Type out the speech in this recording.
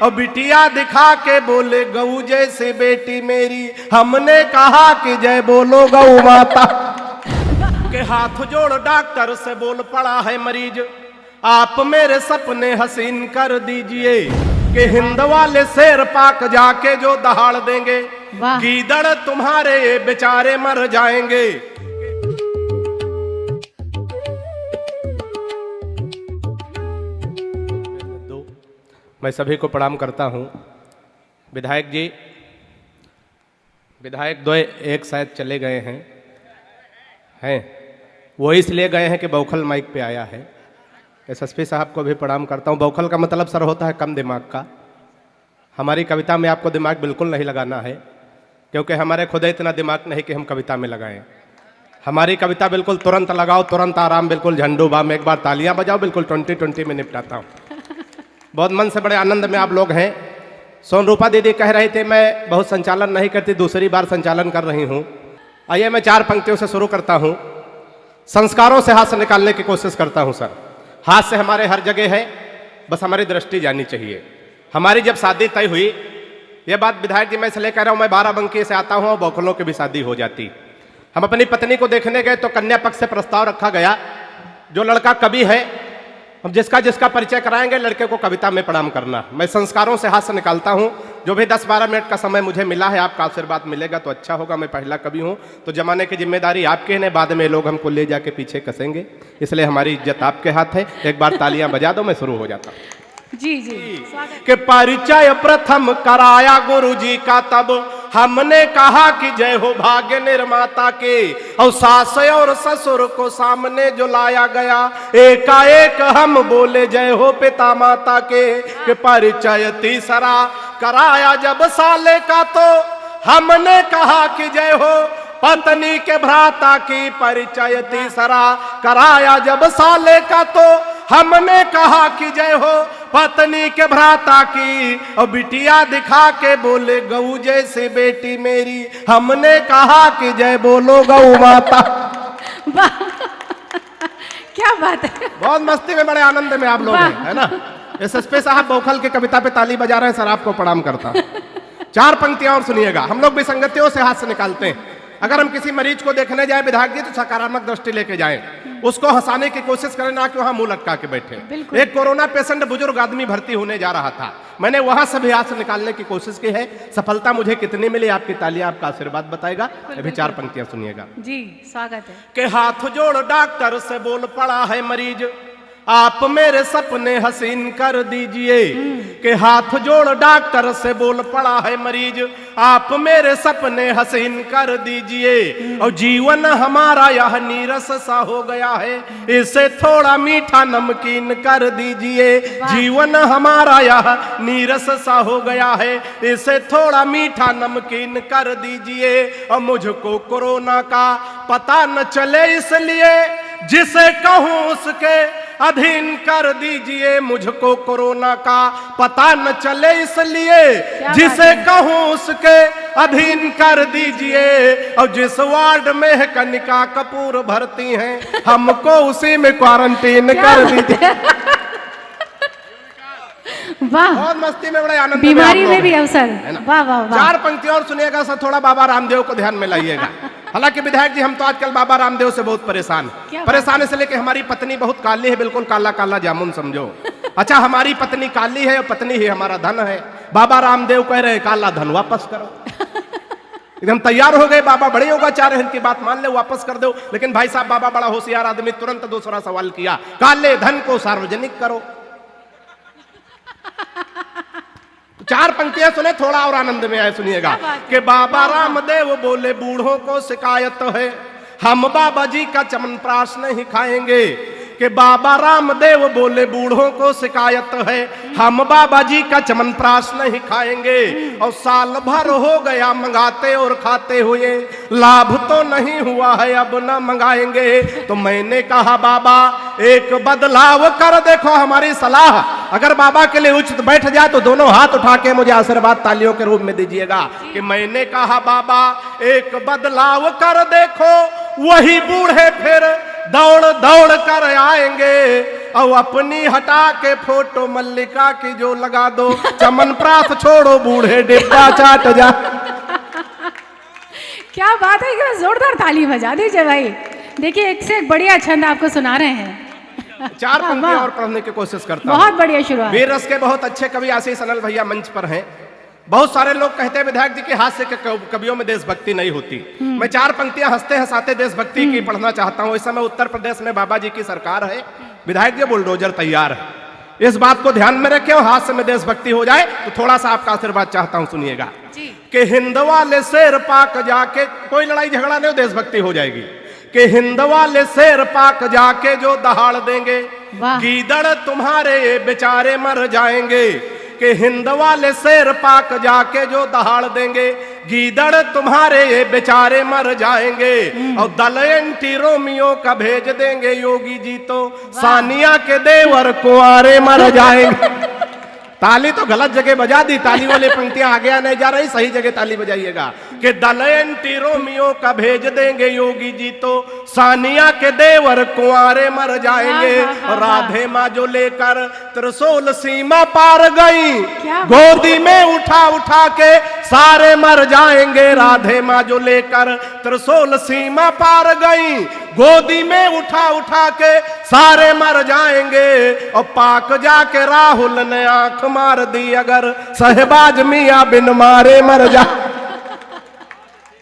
और बिटिया दिखा के बोले गऊ जैसे बेटी मेरी। हमने कहा कि जय बोलो गऊ माता के। हाथ जोड़ डॉक्टर से बोल पड़ा है मरीज, आप मेरे सपने हसीन कर दीजिए। कि हिंद वाले शेर पाक जाके जो दहाड़ देंगे, गीदड़ तुम्हारे बेचारे मर जाएंगे। मैं सभी को प्रणाम करता हूं। विधायक जी, विधायक दो एक शायद चले गए हैं वो इसलिए गए हैं कि बौखल माइक पे आया है। एसएसपी साहब को भी प्रणाम करता हूं। बौखल का मतलब सर होता है कम दिमाग का। हमारी कविता में आपको दिमाग बिल्कुल नहीं लगाना है, क्योंकि हमारे खुद इतना दिमाग नहीं कि हम कविता में लगाएं। हमारी कविता बिल्कुल तुरंत लगाओ, तुरंत आराम, बिल्कुल झंडू बाम, एक बार तालियां बजाओ, बिल्कुल 20-20 में निपटाता हूं। बहुत मन से बड़े आनंद में आप लोग हैं। सोनरूपा दीदी कह रही थी मैं बहुत संचालन नहीं करती, दूसरी बार संचालन कर रही हूं। आइए मैं 4 पंक्तियों से शुरू करता हूं। संस्कारों से हाथ से निकालने की कोशिश करता हूं सर। हाथ से हमारे हर जगह है, बस हमारी दृष्टि जानी चाहिए। हमारी जब शादी तय हुई, यह बात विधायक जी मैं इसलिए कह रहा हूं, मैं बाराबंकी से आता हूं और बौखलों की भी शादी हो जाती। हम अपनी पत्नी को देखने गए तो कन्या पक्ष से प्रस्ताव रखा गया, जो लड़का कवि है हम जिसका जिसका परिचय कराएंगे लड़के को कविता में प्रणाम करना। मैं संस्कारों से हाथ से निकालता हूं। जो भी 10-12 मिनट का समय मुझे मिला है, आपका आशीर्वाद मिलेगा तो अच्छा होगा। मैं पहला कवि हूं तो जमाने की जिम्मेदारी आपके है, बाद में लोग हमको ले जाके पीछे कसेंगे, इसलिए हमारी इज्जत आपके हाथ है। एक बार तालियां बजा दो, मैं शुरू हो जाता हूं। जी जी के परिचय प्रथम कराया गुरु जी का, तब हमने कहा कि जय हो भाग्य निर्माता के। और सास और ससुर को सामने जो लाया गया, एकाएक हम बोले जय हो पिता माता के। परिचय तीसरा कराया जब साले का, तो हमने कहा कि जय हो पत्नी के भ्राता की। परिचय तीसरा कराया जब साले का, तो हमने कहा कि जय हो पत्नी के भ्राता की। और बिटिया दिखा के बोले गऊ जैसे बेटी मेरी। हमने कहा कि जय बोलो गऊ माता। क्या बात है, बहुत मस्ती में, बड़े आनंद में आप लोग हैं, है ना। एसएसपी साहब बौखल की कविता पे ताली बजा रहे हैं सर, आपको प्रणाम करता हूं। 4 पंक्तियां और सुनिएगा। हम लोग विसंगतियों से हाथ से निकालते हैं। अगर हम किसी मरीज को देखने जाए विधायक जी, तो सकारात्मक दृष्टि लेके जाएं, उसको हंसाने की कोशिश करें, ना कि वहां मुंह लटका के बैठे। एक कोरोना पेशेंट बुजुर्ग आदमी भर्ती होने जा रहा था, मैंने वहां से भी हाथ से निकालने की कोशिश की है। सफलता मुझे कितनी मिली, आपकी तालियां आपका आशीर्वाद बताएगा। अभी 4 पंक्तियां सुनिएगा। जी स्वागत है। के हाथ जोड़ डॉक्टर से बोल पड़ा है मरीज, आप मेरे सपने हसीन कर दीजिए। के हाथ जोड़ डॉक्टर से बोल पड़ा है मरीज, आप मेरे सपने हसीन कर दीजिए। और जीवन हमारा यह नीरस सा हो गया है, इसे थोड़ा मीठा नमकीन कर दीजिए। जीवन हमारा यह नीरस सा हो गया है, इसे थोड़ा मीठा नमकीन कर दीजिए। और मुझको कोरोना का पता न चले, इसलिए जिसे कहूं उसके अधीन कर दीजिए। मुझको कोरोना का पता न चले, इसलिए जिसे कहूं उसके अधीन कर दीजिए। और जिस वार्ड में कनिका कपूर भर्ती हैं, हमको उसी में क्वारंटीन कर दीजिए। वाह, बहुत मस्ती में, बड़े आनंद बीमारी में भी अवसर। वाह वाह वाह। 4 पंक्तियां और सुनिएगा सर, थोड़ा बाबा रामदेव को ध्यान में लाइएगा। हालांकि विधायक जी हम तो आजकल बाबा रामदेव से बहुत परेशान इसलिए कि हमारी पत्नी बहुत काली है, बिल्कुल काला काला जामुन समझो। अच्छा, हमारी पत्नी काली है और पत्नी ही हमारा धन है। बाबा रामदेव कह रहे हैं काला धन वापस करो। एकदम तैयार हो गए बाबा, बड़े योगाचार्य हैं, इनकी बात मान ले, वापस कर दो। लेकिन भाई साहब बाबा बड़ा होशियार आदमी, तुरंत दूसरा सवाल किया, काले धन को सार्वजनिक करो। 4 पंक्तियां सुने, थोड़ा और आनंद में आए, सुनिएगा। कि बाबा रामदेव बोले बूढ़ों को शिकायत है, हम बाबा जी का च्यवनप्राश नहीं खाएंगे। कि बाबा रामदेव बोले बूढ़ों को शिकायत है, हम बाबा जी का च्यवनप्राश नहीं खाएंगे। और साल भर हो गया मंगाते और खाते हुए, लाभ तो नहीं हुआ है, अब न मंगाएंगे। तो मैंने कहा बाबा एक बदलाव कर देखो, हमारी सलाह अगर बाबा के लिए उचित बैठ जाए तो दोनों हाथ उठा के मुझे आशीर्वाद तालियों के रूप में दीजिएगा। कि मैंने कहा बाबा एक बदलाव कर देखो, वही बूढ़े फिर दौड़ दौड़ कर आएंगे और अपनी हटा के फोटो मल्लिका की जो लगा दो, चमन प्रास छोड़ो बूढ़े डिब्बा चाट जा। क्या बात है, क्या जोरदार ताली बजा दीजिए भाई। देखिए एक से एक बढ़िया छंद आपको सुना रहे हैं। चार पंक्तियां और पढ़ने की कोशिश करता हूं। बहुत बढ़िया शुरुआत। वीर रस के बहुत अच्छे कवि आशीष अनल भैया मंच पर हैं। बहुत सारे लोग कहते हैं विधायक जी के हास्य के कवियों में देशभक्ति नहीं होती। मैं चार पंक्तियां हंसते हंसाते देशभक्ति की पढ़ना चाहता हूं। इस समय उत्तर प्रदेश में बाबा जी की सरकार है, विधायक जी बुलडोजर तैयार है। इस बात को ध्यान में रखें और हास्य में देशभक्ति हो जाए तो थोड़ा सा आपका आशीर्वाद चाहता हूं, सुनिएगा। कि हिंद वाले शेर पाक जाके, कोई लड़ाई झगड़ा नहीं, देशभक्ति हो जाएगी। कि हिंद वाले शेर पाक जाके जो दहाड़ देंगे, गीदड़ तुम्हारे बेचारे मर जाएंगे। कि हिंद वाले शेर पाक जाके जो दहाड़ देंगे, गीदड़ तुम्हारे ये बेचारे मर जाएंगे। और दल एंटी रोमियो का भेज देंगे योगी जी तो सानिया के देवर कुंवारे मर जाएंगे। ताली तो गलत जगह बजा दी, ताली वाली पंक्तियां आगे नहीं जा रही, सही जगह ताली बजाइएगा। कि दल एंटी रोमियो का भेज देंगे योगी जी तो सानिया के देवर कुंवारे मर जाएंगे। और राधे माँ जो लेकर त्रिशूल सीमा पार गई, गोदी में उठा उठा के सारे मर जाएंगे। राधे माँ जो लेकर त्रिशूल सीमा पार गई, गोदी में उठा उठा के सारे मर जाएंगे। और पाक जाके राहुल ने आंख मार दी, अगर सहबाज मियां बिन मारे मर जा।